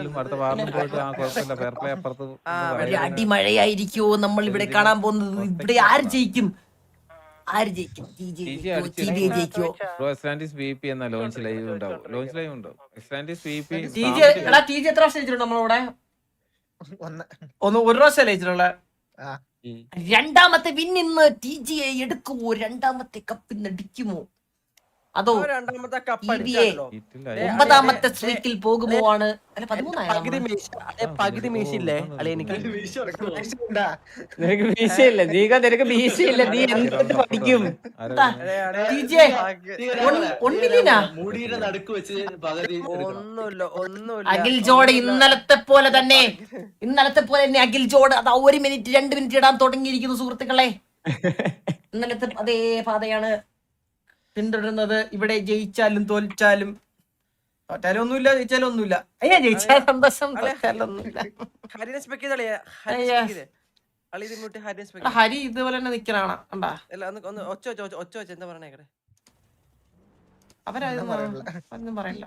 വാറിലും അടുത്ത വാറിലും പോയിട്ട് ആ കുഴപ്പമില്ല ഫെയർ പ്ലേ അപ്പുറത്ത് ഒരു അടിമഴയായിരിക്കോ നമ്മൾ ഇവിടെ കാണാൻ പോകുന്നത്. ഇവിടെ ആര് ജയിക്കും? ആര് ജയിക്കും? ജയിക്കോ? എസ്ലാൻഡിസ് VP എന്ന ലോഞ്ച് ലൈവ് ഉണ്ടാവും. ലോഞ്ച് ലൈവ് ഉണ്ടാവും. എസ്ലാൻഡിസ് VP എത്ര വർഷം ജയിച്ചിട്ടുണ്ട് നമ്മളവിടെ? ഒരു പ്രാവശ്യം ജയിച്ചിട്ടുള്ള. രണ്ടാമത്തെ വിൻ ഇന്ന് TGA എടുക്കുമോ? രണ്ടാമത്തെ കപ്പ് ഇന്ന് അടിക്കുമോ? അതോ രണ്ടാമത്തെ കപ്പ് 9ാമത്തെ സ്ട്രീക്കിൽ പോകുമോ? ആണ് അല്ല 13 പകുതി മീശയില്ലേ അല്ലെ? എനിക്ക് നിനക്ക് മീശയില്ല, നിനക്ക് മീശയില്ല, നീ എന്ത് പഠിക്കും? അഖിൽ ജോഡ് ഇന്നലത്തെ പോലെ തന്നെ അഖിൽ ജോഡ് അതാ 1 മിനിറ്റ് 2 മിനിറ്റ് ഇടാൻ തുടങ്ങിയിരിക്കുന്നു സുഹൃത്തുക്കളെ. ഇന്നലത്തെ അതേ പാതയാണ് പിന്തുടരുന്നത്. ഇവിടെ ജയിച്ചാലും തോൽച്ചാലും ഒന്നുമില്ല, ജയിച്ചാലും ഒന്നുമില്ല. ജയിച്ചാൽ സന്തോഷം, ഹരി ഇതുപോലെ തന്നെ നിക്കണാണ്. അവരൊന്നും പറയില്ല.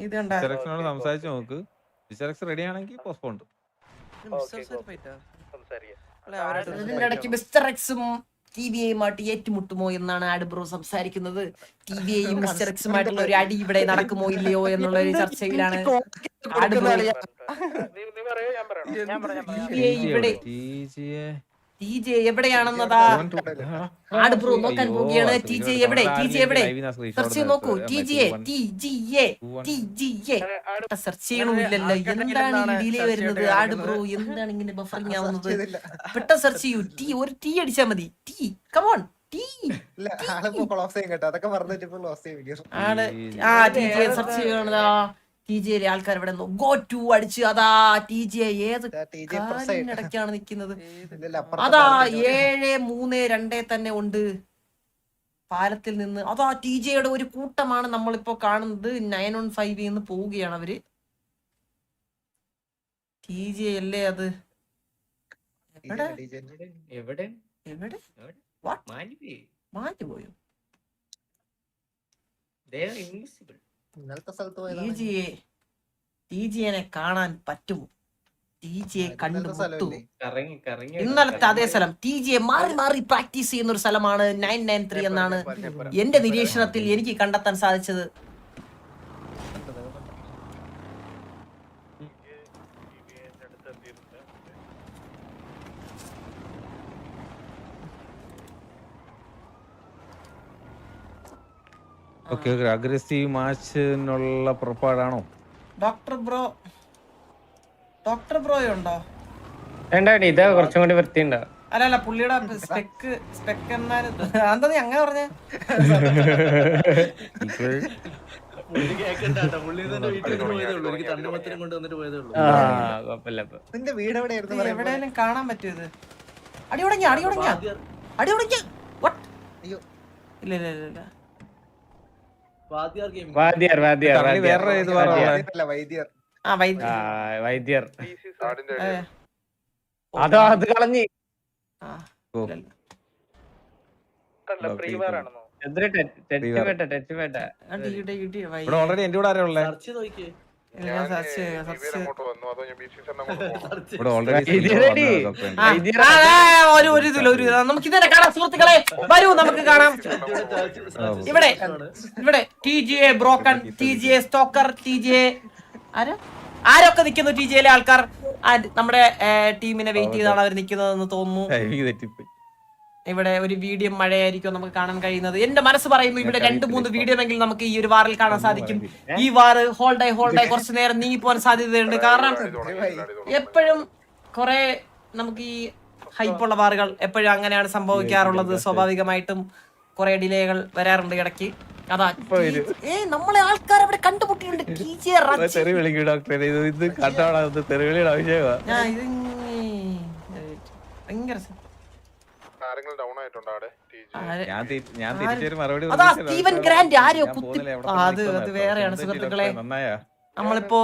ഇത് സംസാരിച്ചു നോക്ക്. റെഡി ആണെങ്കിൽ പോസ്റ്റ്പോണ്ട്. ഇതിന്റെ ഇടയ്ക്ക് മിസ്റ്റർ എക്സും TVAയുമായിട്ട് ഏറ്റുമുട്ടുമോ എന്നാണ് ആഡ്ബ്രോ സംസാരിക്കുന്നത്. TVAയും മിസ്റ്റർ എക്സുമായിട്ടുള്ള ഒരു അടി ഇവിടെ നടക്കുമോ ഇല്ലയോ എന്നുള്ള ഒരു ചർച്ചയിലാണ് ഇവിടെ. TGA എവിടെയാണെന്നതാ ആഡ്ബ്രോ നോക്കാൻ പോവുകയാണ്. TGA എവിടെ? സെർച്ച് നോക്കൂ. TGA സെർച്ച് ചെയ്യണമില്ലല്ലോ. എന്താണ് ഈ ഡിലേ വരുന്നത്? ആഡ്ബ്രോ എന്താണ് ഇങ്ങനെ ബഫറിംഗ് ആവുന്നത്? പെട്ടെന്ന് സെർച്ച് ചെയ്യൂ. ഒരു T അടിച്ചാ മതി. കമോൺ TGA സെർച്ച് ചെയ്യണതാ. TGA ആൾക്കാർ ഇവിടെ ഗോ ടു അടിച്ച് അതാ TGA ഏത് ഇടയ്ക്കാണ് നിക്കുന്നത്? അതാ 7-3-2 തന്നെ ഉണ്ട് പാലത്തിൽ നിന്ന്. അതാ TGAയുടെ ഒരു കൂട്ടമാണ് നമ്മളിപ്പോ കാണുന്നത്. 9-on-5 എന്ന് പോവുകയാണ് അവര്. TGA അല്ലേ അത്? എവിടെ മാറ്റി പോയോ? TGAനെ കാണാൻ പറ്റുമോ? TGA കണ്ടുമുട്ടുമോ? ഇന്നലത്തെ അതേ സ്ഥലം TGA മാറി പ്രാക്ടീസ് ചെയ്യുന്ന ഒരു സ്ഥലമാണ് 993 എന്നാണ് എന്റെ നിരീക്ഷണത്തിൽ എനിക്ക് കണ്ടെത്താൻ സാധിച്ചത്. അഗ്രസീവ് മാച്ചിനുള്ള പുറപ്പാടാണോ? ഡോക്ടർ ബ്രോയുണ്ടോ? ഇത് കുറച്ചും കൂടി വൃത്തിയുണ്ടോ? അല്ല പുള്ളിയുടെ സ്പെക്ക് എന്നാലും എന്താ നീ അങ്ങനെ പറഞ്ഞേ? എവിടെയെങ്കിലും കാണാൻ പറ്റുമോ ഇത്? അടി തുടങ്ങിയ ഇല്ല വൈദ്യർ അതോ അത് കളഞ്ഞ് ഓൾറെഡി എന്റെ കൂടെ ആരാ ഉള്ളേ? നമുക്ക് ഇതന്നെ കാണാം സുഹൃത്തുക്കളെ. വരൂ നമുക്ക് കാണാം. ഇവിടെ TGA ബ്രോക്കൺ, TGA സ്റ്റോക്കർ, TGA ആരൊക്കെ നിൽക്കുന്നു? TGAയിലെ ആൾക്കാർ നമ്മുടെ ടീമിനെ വെയിറ്റ് ചെയ്താണ് അവർ നിൽക്കുന്നതെന്ന് തോന്നുന്നു. ഇവിടെ ഒരു വീഡിയോ മഴയായിരിക്കും നമുക്ക് കാണാൻ കഴിയുന്നത്. എന്റെ മനസ്സ് പറയുന്നു ഇവിടെ 2-3 വീഡിയോ എങ്കിലും നമുക്ക് ഈ ഒരു വാറിൽ കാണാൻ സാധിക്കും. ഈ വാറ് ഹോൾഡായി കുറച്ചു നേരം നീങ്ങിപ്പോവാൻ സാധ്യതയുണ്ട്. കാരണം എപ്പോഴും കുറെ നമുക്ക് ഈ ഹൈപ്പുള്ള വാറുകൾ എപ്പോഴും അങ്ങനെയാണ് സംഭവിക്കാറുള്ളത്. സ്വാഭാവികമായിട്ടും കുറെ ഡിലേകൾ വരാറുണ്ട് ഇടയ്ക്ക്. അതാ നമ്മളെ ആൾക്കാർ അവിടെ കണ്ടുമുട്ടിയിട്ടുണ്ട്. ഭയങ്കര സ്റ്റീവൻ ഗ്രാൻഡ് ആരോ കുത്തി. അത് വേറെയാണ് സുഹൃത്തുക്കളെ. നമ്മളിപ്പോ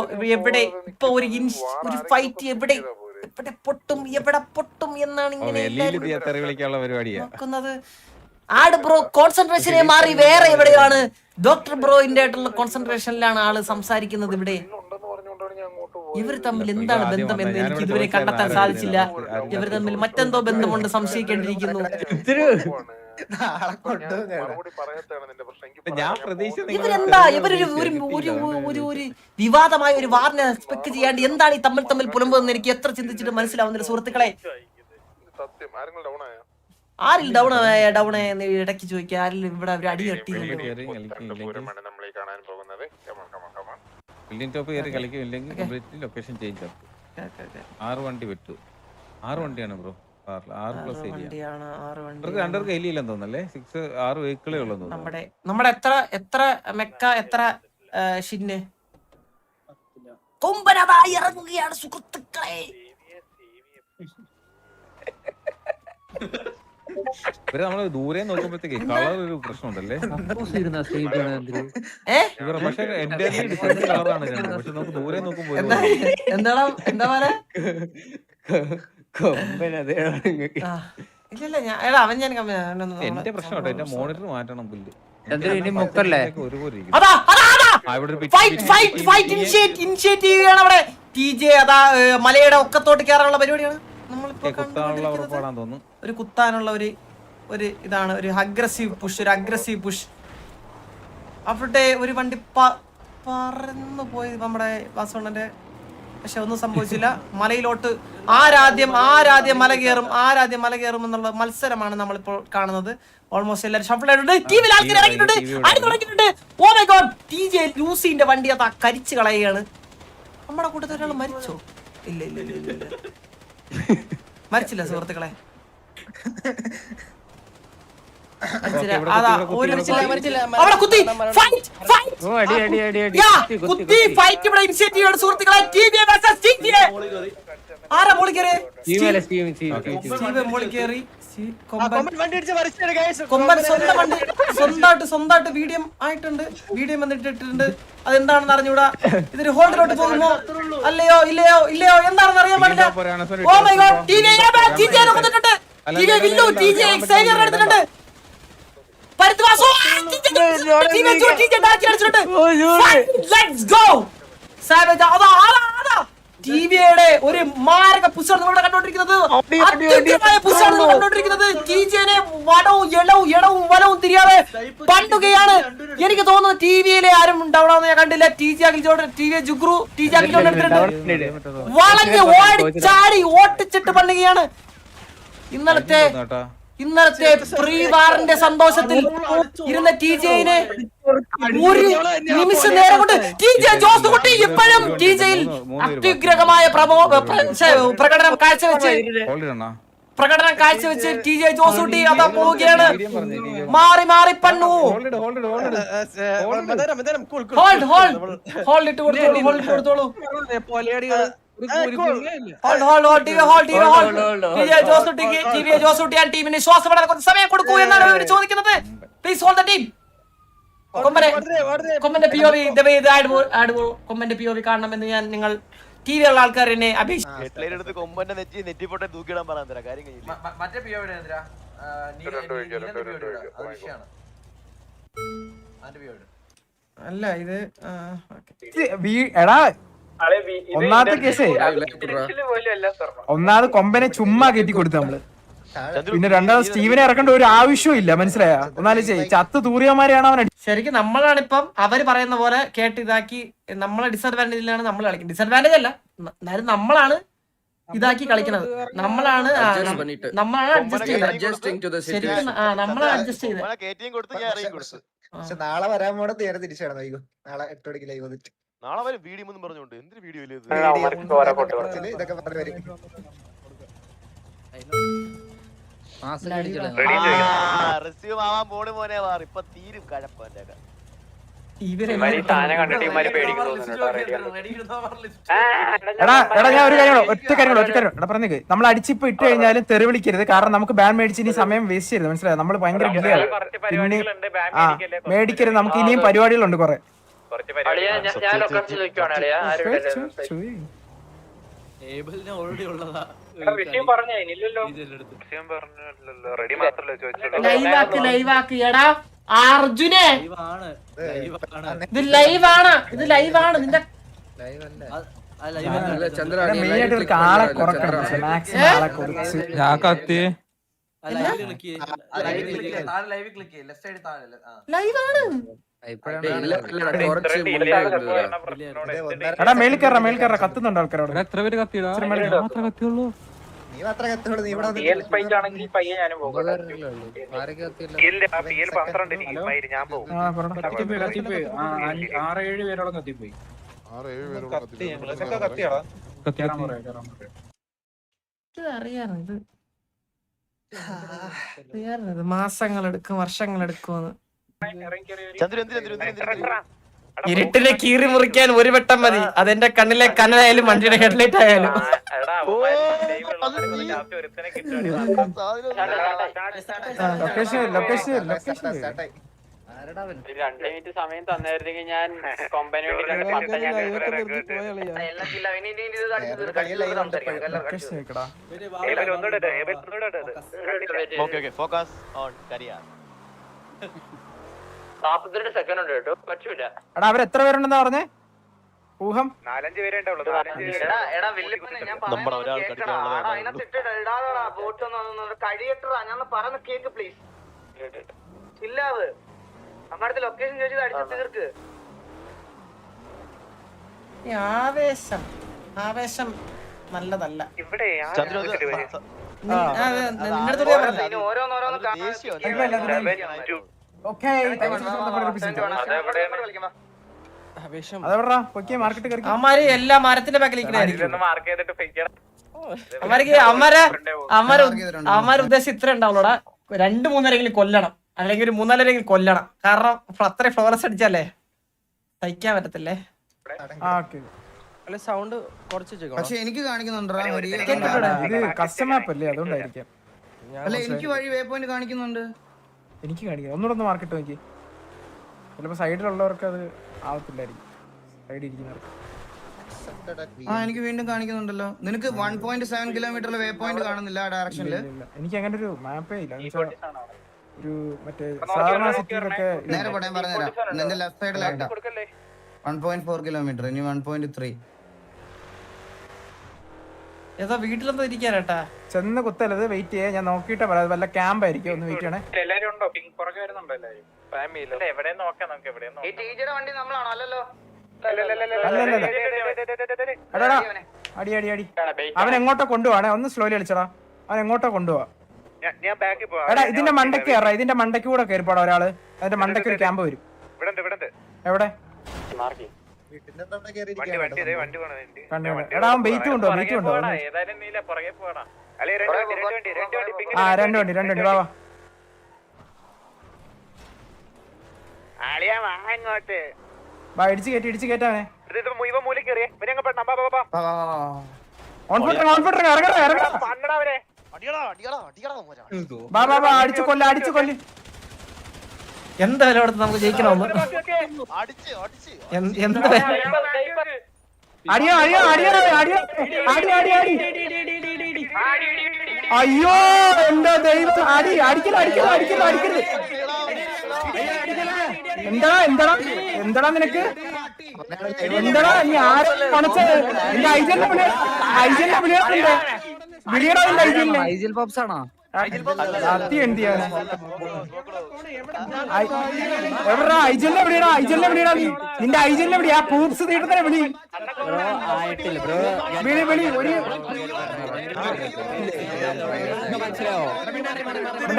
ഇപ്പൊ ഒരു ഫൈറ്റ് എവിടെ പൊട്ടും എന്നാണ് ഇങ്ങനെ നോക്കുന്നത്. ആഡ്ബ്രോ കോൺസെൻട്രേഷനെ മാറി വേറെ എവിടെയാണ്? ഡോക്ടർ ബ്രോയിന്റെ ആയിട്ടുള്ള കോൺസെൻട്രേഷനിലാണ് ആള് സംസാരിക്കുന്നത്. ഇവിടെ ഇവർ തമ്മിൽ എന്താണ് ബന്ധം എന്ന് എനിക്ക് ഇതുവരെ കണ്ടെത്താൻ സാധിച്ചില്ല. ഇവർ തമ്മിൽ മറ്റെന്തോ ബന്ധമുണ്ട്, സംശയിക്കേണ്ടിയിരിക്കുന്നു. ഞാൻ പ്രതീക്ഷ ഇവരെന്താ ഇവരൊരു ഒരു വിവാദമായ ഒരു വാറിനെ എക്സ്പെക്ട് ചെയ്യാണ്ട് എന്താണ് ഈ തമ്മിൽ പുലമ്പെന്ന് എനിക്ക് എത്ര ചിന്തിച്ചിട്ട് മനസ്സിലാവുന്നില്ല സുഹൃത്തുക്കളെ. ആരിൽ ഡൗൺ എന്ന് ഇടയ്ക്ക് ചോദിക്കുക. ആരിൽ ഇവിടെ ഒരു അടി കെട്ടി ബിൽഡിംഗ് ടോപ്പ് കയറി കളിക്കും, ഇല്ലെങ്കിൽ കംപ്ലീറ്റ്ലി ലൊക്കേഷൻ ചേഞ്ച് ആക്കും. 6 വണ്ടി വിട്ടു. 6 വണ്ടിയാണ് ബ്രോ. 6+ ഏരിയ. രണ്ടുപേർക്ക് എലിയില്ലെന്ന് തോന്നല്ലേ? 6 വെഹിക്കിളേ ഉള്ളൂ തോന്നുന്നു. നമ്മുടെ എത്ര മെക്ക എത്ര ഷിന്ന് കൊമ്പനതായി ഇറങ്ങുകയാണ് സുഹൃത്തുക്കളെ. ഇവര് നമ്മള് ദൂരെ നോക്കുമ്പോഴത്തേക്ക് കളർ ഒരു പ്രശ്നമുണ്ടല്ലേ? പക്ഷെ എന്റെ ഡിഫറെന്റ് കളറാണ് കണ്ടത്. പക്ഷെ നമുക്ക് ദൂരെ നോക്കുമ്പോ എന്താ പറയാ എന്റെ പ്രശ്നം കേട്ടോ. എന്റെ മോണിറ്റർ മാറ്റണം പുല്ല്. മലയുടെ ഒക്കത്തോട്ട് കയറാനുള്ള പരിപാടിയാണ് തോന്നുന്നു. ഒരു കുത്താനുള്ള ഒരു ഇതാണ് ഒരു അഗ്രസീവ് പുഷ്. അവിടെ ഒരു വണ്ടി പറന്നു പോയി നമ്മുടെ വാസവണ്ണന്റെ. പക്ഷെ ഒന്നും സംഭവിച്ചില്ല. മലയിലോട്ട് ആരാദ്യം മല കയറും എന്നുള്ള മത്സരമാണ് നമ്മളിപ്പോൾ കാണുന്നത്. ഓൾമോസ്റ്റ് എല്ലാവരും ഷഫിൾ ആയിട്ടുണ്ട്. ഓ മൈ ഗോഡ്, TJ ലൂസിന്റെ വണ്ടി അത് കരിച്ചു കളയുകയാണ്. നമ്മുടെ കൂട്ടത്തിൽ ഒരാൾ മരിച്ചോ? ഇല്ല മരിച്ചില്ല സുഹൃത്തുക്കളെ. ആരാ മോളി കയറി? കൊമ്പൻ സ്വന്തമായിട്ട് വീഡിയോ ആയിട്ടുണ്ട്. വീഡിയോ വന്നിട്ടിട്ടുണ്ട്. അതെന്താണെന്ന് അറിഞ്ഞൂടാ. ഇതൊരു ഹോൾഡിലോട്ട് പോകുമോ അല്ലയോ ഇല്ലയോ എന്താണെന്ന് അറിയാൻ പാടില്ല. ഓ മൈ ഗോഡ്, ടിവിയുടെ ഒരു മാരക പുസ്തകം നമ്മൾ കണ്ടോണ്ടിരിക്കുന്നത്. ടിജിനെ വടവും തിരിയാതെ പണ്ടുകയാണ്. എനിക്ക് തോന്നുന്നു ടിവിയിലെ ആരും ഉണ്ടാവണമെന്ന് ഞാൻ കണ്ടില്ല. വളഞ്ഞ് ഓടിച്ചാടി ഓട്ടിച്ചിട്ട് പണ്ടുകയാണ്. ഇന്നലത്തെ പ്രീ വാറിന്റെ സന്തോഷത്തിൽ ഇരുന്ന TJ-നെ ഒരു നിമിഷ നേരം കൊണ്ട് TJ ജോസുകുട്ടി ഇപ്പോഴും TJ-ൽ അത്യുഗ്രഹമായ പ്രകടനം കാഴ്ചവെച്ച് TJ ജോസുകുട്ടി അതാ പോവുകയാണ്. മാറി പണ്ണു. ഹോൾഡ് ഇട്ട് കൊടുത്തോളൂ. ടീമിന് ശ്വാസപ്പെടാൻ കുറച്ച് സമയം കൊടുക്കൂ എന്നാണ് ഇവർ ചോദിക്കുന്നത്. Please hold the team. കൊമ്പന്റെ POV കാണണമെന്ന് ഞാൻ നിങ്ങൾ TV ഉള്ള ആൾക്കാർ എന്നെ അപേക്ഷിച്ചു. അല്ല ഇത് എടാ ഒന്നാമത്തെ കേസേ കൊമ്പനെ ചുമ്മാ കയറ്റി കൊടുത്തു നമ്മള്. പിന്നെ രണ്ടാമത് സ്റ്റീവനെ ഇറക്കേണ്ട ഒരു ആവശ്യവും ഇല്ല. മനസ്സിലായ? ഒന്നാലും ചത്ത് തൂറിയമാരെയാണ് അവൻ. ശരിക്കും നമ്മളിപ്പം അവര് പറയുന്ന പോലെ കേട്ട് ഇതാക്കി നമ്മളെ ഡിസഡ്വാൻറ്റേജിലാണ് നമ്മൾ കളിക്കുന്നത്. ഡിസഡ്വാൻറ്റേജ് അല്ല, എന്നാലും നമ്മളാണ് ഇതാക്കി കളിക്കുന്നത്. നമ്മളാണ് അഡ്ജസ്റ്റ് ചെയ്തത്. ശരിക്കും നമ്മളാണ് അഡ്ജസ്റ്റ് ചെയ്തത്. പക്ഷെ നാളെ വരാൻ പോണ നേരെ തിരിച്ചാണ്. നാളെ 8 മണിക്ക് ലൈവ് വന്നിട്ട് നാളെ വരെ വീഡിയോ ഒന്നും പറഞ്ഞോണ്ട് എന്തൊരു വീഡിയോ ഇതൊക്കെ പറഞ്ഞു വരും. റിസീവ് ആവാൻ പോണു മോനെ വാർ ഇപ്പൊ തീരും കഴപ്പന്റെ. എടാ ഞാൻ ഒരു കാര്യം ഒറ്റ കാര്യം എടാ പറഞ്ഞേക്ക്. നമ്മൾ അടിച്ചിപ്പോ ഇട്ട് കഴിഞ്ഞാലും തെറി വിളിക്കരുത്. കാരണം നമുക്ക് ബാൻ മേടിച്ച് ഇനി സമയം വേസ്റ്റ് ചെയ്യരുത്. മനസ്സിലായോ? നമ്മൾ ഭയങ്കര പിന്നെ മേടിക്കരുത്. നമുക്ക് ഇനിയും പരിപാടികളുണ്ട് കുറെ. ലൈവാക്ക് എടാ അർജുനെ, ഇത് ലൈവാണ് നിന്റെ മെയിൻ ആയിട്ട് ഒരു ആളെ കുറക്കണം മാക്സിമം ആളെ കുറച്ച് ലൈവാണ്. എടാ മേളിൽ കയറ കത്തുന്നുണ്ട് ആൾക്കാരോട് നീ മാത്രം കത്തുള്ളൂ. നീ ഇവിടെ അറിയാറുണ്ട് മാസങ്ങളെടുക്കും വർഷങ്ങളെടുക്കുമെന്ന്. ഇരുട്ടിനെ കീറി മുറിക്കാൻ ഒരു വട്ടം മതി. അതെന്റെ കണ്ണിലെ കനലായാലും വണ്ടിയുടെ ഹെഡ്ലൈറ്റ് ആയാലും. സ്റ്റാർട്ടായി. 2 മിനിറ്റ് സമയം തന്നായിരുന്നെങ്കിൽ ഞാൻ കൊമ്പനിയുടെ സെക്കൻഡ് ഉണ്ട് കേട്ടോ. പറ്റൂല. എടാ അവരെത്ര പേരുണ്ടെന്നാ പറഞ്ഞേ? ഊഹം 4-5 പേരെ ഉണ്ടാവുള്ളൂ. കഴിയട്ടാ ഞാൻ പറയുന്ന കേക്ക് പ്ലീസ്. ഇല്ലാവ് നമ്മുടെ ലൊക്കേഷൻ ചോദിച്ചത് അടിച്ചു തീർക്ക്. ആവേശം ആവേശം നല്ലതല്ല. അമ്മാര് എല്ലാ മരത്തിന്റെ ബാക്കിലിരിക്കണായിരിക്കും. അമ്മാര് ഉദ്ദേശം ഇത്ര ഉണ്ടാവുള്ളൂടാ. 2-3 കൊല്ലണം, അല്ലെങ്കിൽ ഒരു 3-4 കൊല്ലണം. കാരണം അത്രയും ഫ്ലോറസ് അടിച്ചല്ലേ സഹിക്കാൻ പറ്റത്തില്ലേ. സൗണ്ട് കുറച്ച് പക്ഷെ എനിക്ക് കാണിക്കുന്നുണ്ടോ? കസ്റ്റം മാപ്പ് അല്ലേ, അതുകൊണ്ടായിരിക്കാം. അല്ല എനിക്ക് വഴി വേ പോയിന്റ് കാണിക്കുന്നുണ്ട്. എനിക്ക് കാണിക്കാം. ഒന്നുകൂടെ ഒന്ന് മാർക്കറ്റ് നോക്കി. ചിലപ്പോ സൈഡിലുള്ളവർക്ക് അത് ആവത്തില്ലായിരിക്കും, സൈഡിൽ ഇരിക്കുന്നവർക്ക്. എനിക്ക് വീണ്ടും കാണിക്കുന്നുണ്ടല്ലോ. നിനക്ക് 1.7 കിലോമീറ്ററിലെ വേ പോയിന്റ് കാണുന്നില്ല ആ ഡയറക്ഷനില്? എനിക്ക് അങ്ങനെ ഒരു മാപ്പേ ഇല്ല. ഒരു മറ്റേ സാധാരണ സിറ്റിയിലൊക്കെ നേരെ പറയാൻ പറഞ്ഞുതരാം. നിന്റെ ലെഫ്റ്റ് സൈഡിലായിട്ടാ 1.4 കിലോമീറ്റർ, ഇനി 1.3. ഏതാ വീട്ടിലെന്തോ ഇരിക്കാനേട്ടാ. ചെന്ന് കുത്തല്ലത്, വെയിറ്റ് ചെയ്യാൻ. ഞാൻ നോക്കിയിട്ടേ പറയാം. വല്ല ക്യാമ്പ് ആയിരിക്കും, ഒന്ന് വെയിറ്റ് ചെയ്യണേ. വണ്ടി നമ്മളാണോ? അല്ലല്ലോ. അടി അടി അടി. അവൻ എങ്ങോട്ടോ കൊണ്ടുപോവാണേ, ഒന്ന് സ്ലോലി കളിച്ചടാ. അവൻ എങ്ങോട്ടോ കൊണ്ടുപോവാ. എടാ ഇതിന്റെ മണ്ടയ്ക്ക് കയറാ, ഇതിന്റെ മണ്ടയ്ക്ക് കൂടെ കയറിപ്പോടാ ഒരാള്. അതിന്റെ മണ്ടയ്ക്ക് ഒരു ക്യാമ്പ് വരും. എവിടെ? എടാ അവൻ വെയിറ്റ് കൊണ്ടുപോവാ, വെയിറ്റ് കൊണ്ടുപോവാ. ആ 2 വണ്ടി വാ വാ. വാ ഇടിച്ച് കയറ്റാവേ. അടിച്ചു കൊല്ല്. എന്താ വില കൊടുത്ത് നമുക്ക് ജയിക്കണമെന്ന്. എന്താ അയ്യോ എന്താ ദൈവം. അടിക്കല എന്താടാ നിനക്ക്? എന്താടാ നീ ആരെ പണച്ചത്? നിന്റെ ഐജന്റെ വിളിയടാ. നിന്റെ ഐജൽ പോപ്സ് ആണോ? എവിടാ ഐജലിനെ വിളിയടാ, നീ നിന്റെ ഐജലിനെ വിളി. ആ പൂപ്സ് തീട്ടത്തിനെ വിളി. വിളി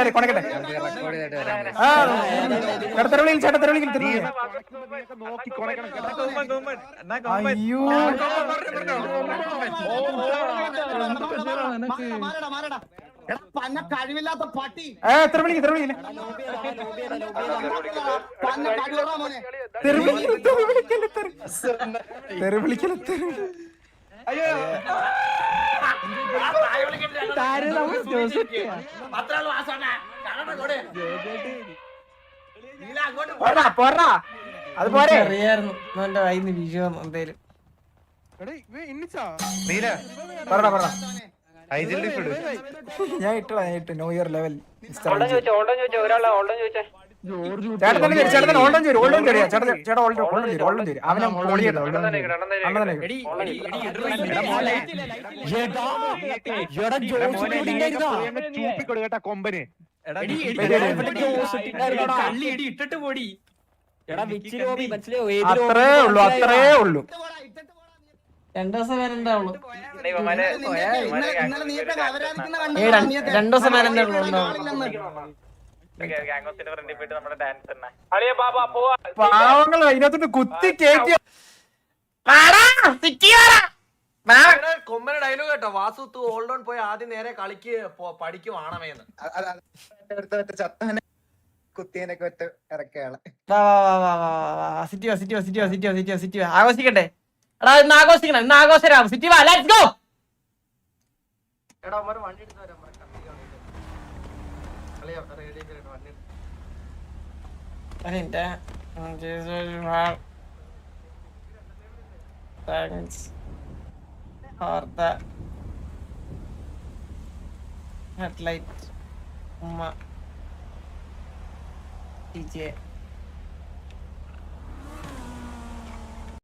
ഒരു കൊണക്കട്ടെ. ചേട്ടത്തെരവിളിയിൽ അയ്യോ കഴിവില്ലാത്ത പട്ടി. എത്ര വിളിക്കില്ല. അത് പോരെ. അറിയായിരുന്നു എന്റെ കയ്യിൽ വിഷയം എന്തേലും. ഞാൻ ഇട്ടു ന്യൂ ഇയർ ലെവൽ. ചേട്ടൻ തന്നെ തരും, ചേട്ടൻ ഓൾഡൻ തരും, ഓൾഡൻ തരും, ചേട്ടൻ ചേട്ടാ ഓൾഡൻ തരും. അവനെ പൊളിയിട്ട് അണ്ണൻ തന്നെ കൊമ്പന് ഇട്ടിട്ട് പോടി. അത്രേ ഉള്ളൂ, അത്രേ ഉള്ളൂ. 2 ദിവസം വരണ്ടാവുള്ളൂ. ഇന്നലെ നീയൊക്കെ അവരാധിക്കുന്ന 2 ദിവസം വരണ്ടാവുള്ളൂ. പാവങ്ങൾ അതിനകത്തോട്ട് കുത്തി കയറ്റി കൊമ്പന് ഡയലോഗ് കേട്ടോ. വാസു തൂ ഹോൾഡ് ഓൺ പോയി ആദ്യം നേരെ കളിക്ക് പഠിക്ക് വാണമേന്ന്. ചത്തനെ കുത്തിയനൊക്കെ ഒറ്റ ഇറക്കയാളെ. ആഘോഷിക്കട്ടെ. എടാ ഇന്ന് ആഘോഷിക്കണം, ഇന്ന് ആഘോഷരാം. സിറ്റി വാ, ലെറ്റ്സ് ഗോ. എടാ അവന്മാര് വണ്ടി എടുത്ത് വരാൻ പറ. Thanks for the headlight, TJ.